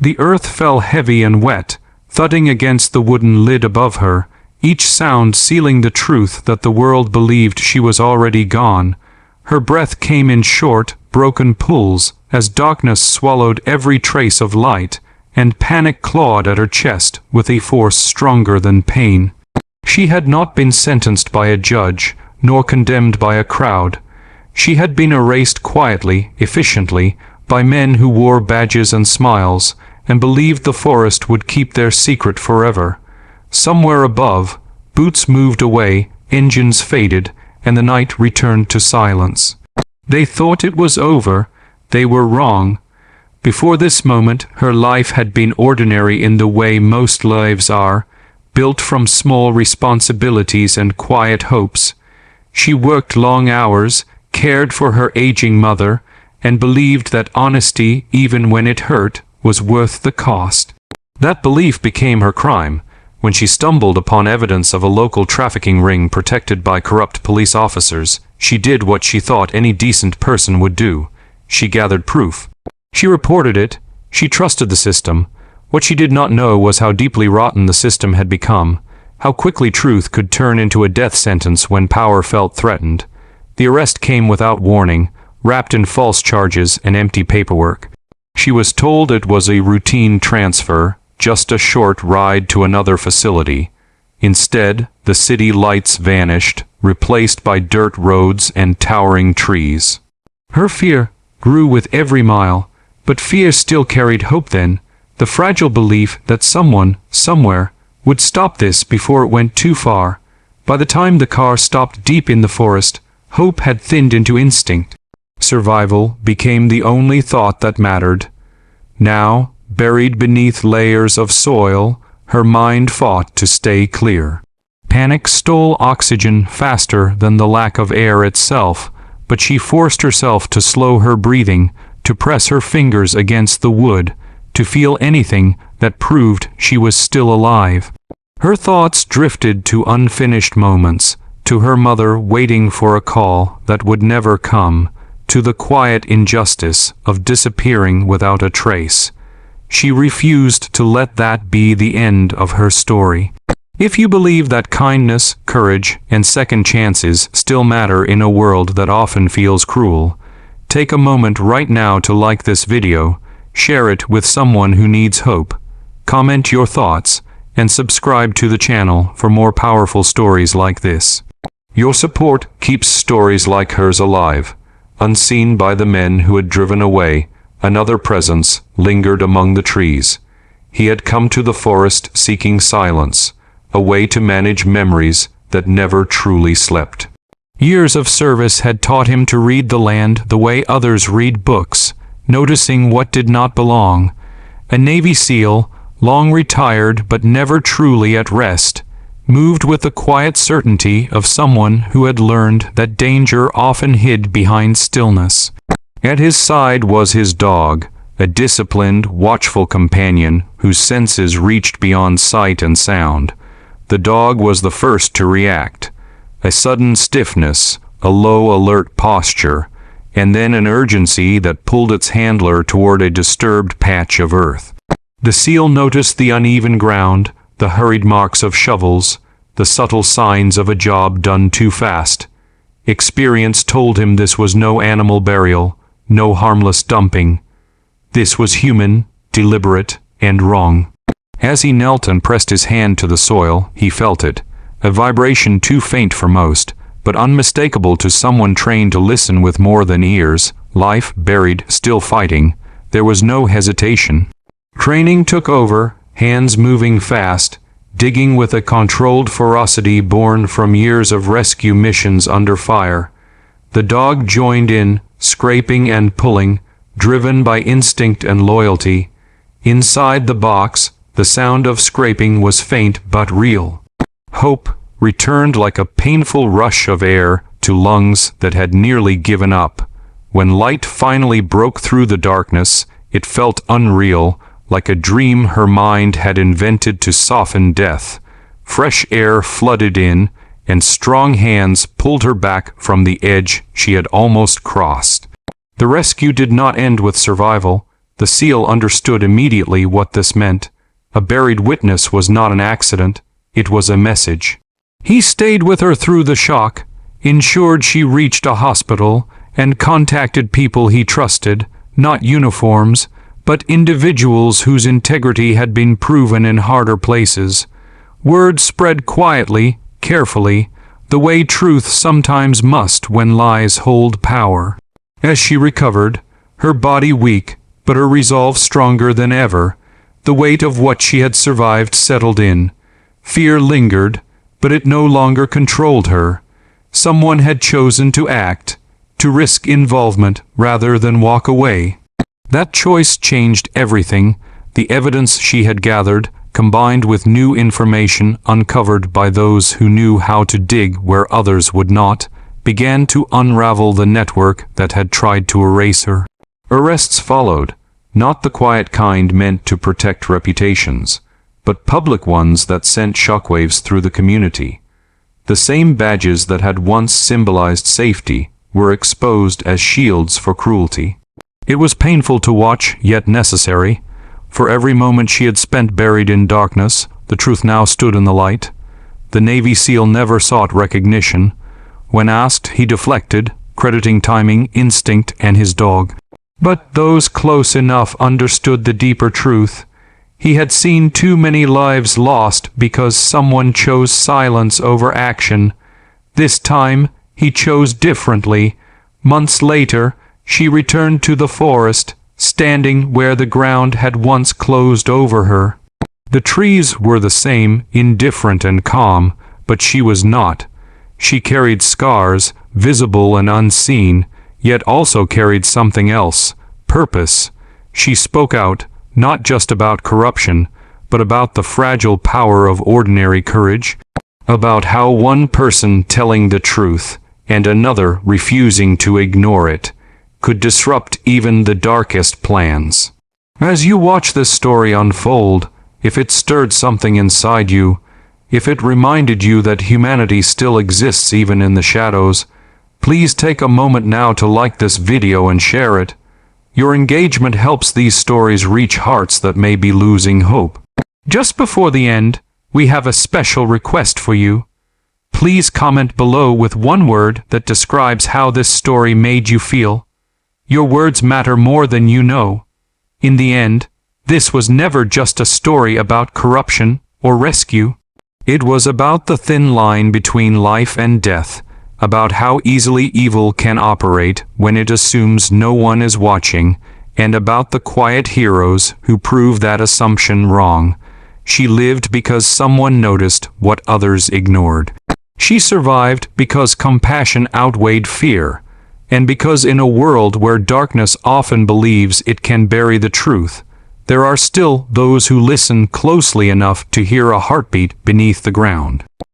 The earth fell heavy and wet, thudding against the wooden lid above her, each sound sealing the truth that the world believed she was already gone. Her breath came in short, broken pulls, as darkness swallowed every trace of light, and panic clawed at her chest with a force stronger than pain. She had not been sentenced by a judge, nor condemned by a crowd. She had been erased quietly, efficiently, by men who wore badges and smiles, and believed the forest would keep their secret forever. Somewhere above, boots moved away, engines faded, and the night returned to silence. They thought it was over. They were wrong. Before this moment, her life had been ordinary in the way most lives are, built from small responsibilities and quiet hopes. She worked long hours, cared for her aging mother, and believed that honesty, even when it hurt, was worth the cost. That belief became her crime. When she stumbled upon evidence of a local trafficking ring protected by corrupt police officers, she did what she thought any decent person would do. She gathered proof. She reported it. She trusted the system. What she did not know was how deeply rotten the system had become, how quickly truth could turn into a death sentence when power felt threatened. The arrest came without warning, wrapped in false charges and empty paperwork. She was told it was a routine transfer, just a short ride to another facility. Instead, the city lights vanished, replaced by dirt roads and towering trees. Her fear grew with every mile, but fear still carried hope then, the fragile belief that someone, somewhere, would stop this before it went too far. By the time the car stopped deep in the forest, hope had thinned into instinct. Survival became the only thought that mattered. Now, buried beneath layers of soil, her mind fought to stay clear. Panic stole oxygen faster than the lack of air itself, but she forced herself to slow her breathing, to press her fingers against the wood, to feel anything that proved she was still alive. Her thoughts drifted to unfinished moments, to her mother waiting for a call that would never come, to the quiet injustice of disappearing without a trace. She refused to let that be the end of her story. If you believe that kindness, courage, and second chances still matter in a world that often feels cruel, take a moment right now to like this video, share it with someone who needs hope, comment your thoughts, and subscribe to the channel for more powerful stories like this. Your support keeps stories like hers alive. Unseen by the men who had driven away, another presence lingered among the trees. He had come to the forest seeking silence, a way to manage memories that never truly slept. Years of service had taught him to read the land the way others read books, noticing what did not belong. A Navy SEAL, long retired but never truly at rest, moved with the quiet certainty of someone who had learned that danger often hid behind stillness. At his side was his dog, a disciplined, watchful companion whose senses reached beyond sight and sound. The dog was the first to react. A sudden stiffness, a low, alert posture, and then an urgency that pulled its handler toward a disturbed patch of earth. The seal noticed the uneven ground, the hurried marks of shovels, the subtle signs of a job done too fast. Experience told him this was no animal burial, no harmless dumping. This was human, deliberate, and wrong. As he knelt and pressed his hand to the soil, he felt it, a vibration too faint for most, but unmistakable to someone trained to listen with more than ears. Life buried, still fighting. There was no hesitation. Training took over, hands moving fast, digging with a controlled ferocity born from years of rescue missions under fire. The dog joined in, scraping and pulling, driven by instinct and loyalty. Inside the box, the sound of scraping was faint but real. Hope returned like a painful rush of air to lungs that had nearly given up. When light finally broke through the darkness, it felt unreal, like a dream her mind had invented to soften death. Fresh air flooded in, and strong hands pulled her back from the edge she had almost crossed. The rescue did not end with survival. The seal understood immediately what this meant. A buried witness was not an accident, it was a message. He stayed with her through the shock, ensured she reached a hospital, and contacted people he trusted, not uniforms, but individuals whose integrity had been proven in harder places. Word spread quietly, carefully, the way truth sometimes must when lies hold power. As she recovered, her body weak, but her resolve stronger than ever, the weight of what she had survived settled in. Fear lingered, but it no longer controlled her. Someone had chosen to act, to risk involvement rather than walk away. That choice changed everything. The evidence she had gathered, combined with new information uncovered by those who knew how to dig where others would not, began to unravel the network that had tried to erase her. Arrests followed, not the quiet kind meant to protect reputations, but public ones that sent shockwaves through the community. The same badges that had once symbolized safety were exposed as shields for cruelty. It was painful to watch, yet necessary. For every moment she had spent buried in darkness, the truth now stood in the light. The Navy SEAL never sought recognition. When asked, he deflected, crediting timing, instinct, and his dog. But those close enough understood the deeper truth. He had seen too many lives lost because someone chose silence over action. This time, he chose differently. Months later, she returned to the forest, standing where the ground had once closed over her. The trees were the same, indifferent and calm, but she was not. She carried scars, visible and unseen, yet also carried something else, purpose. She spoke out, not just about corruption, but about the fragile power of ordinary courage, about how one person telling the truth, and another refusing to ignore it, could disrupt even the darkest plans. As you watch this story unfold, if it stirred something inside you, if it reminded you that humanity still exists even in the shadows, please take a moment now to like this video and share it. Your engagement helps these stories reach hearts that may be losing hope. Just before the end, we have a special request for you. Please comment below with one word that describes how this story made you feel. Your words matter more than you know. In the end, this was never just a story about corruption or rescue. It was about the thin line between life and death, about how easily evil can operate when it assumes no one is watching, and about the quiet heroes who prove that assumption wrong. She lived because someone noticed what others ignored. She survived because compassion outweighed fear, and because in a world where darkness often believes it can bury the truth, there are still those who listen closely enough to hear a heartbeat beneath the ground.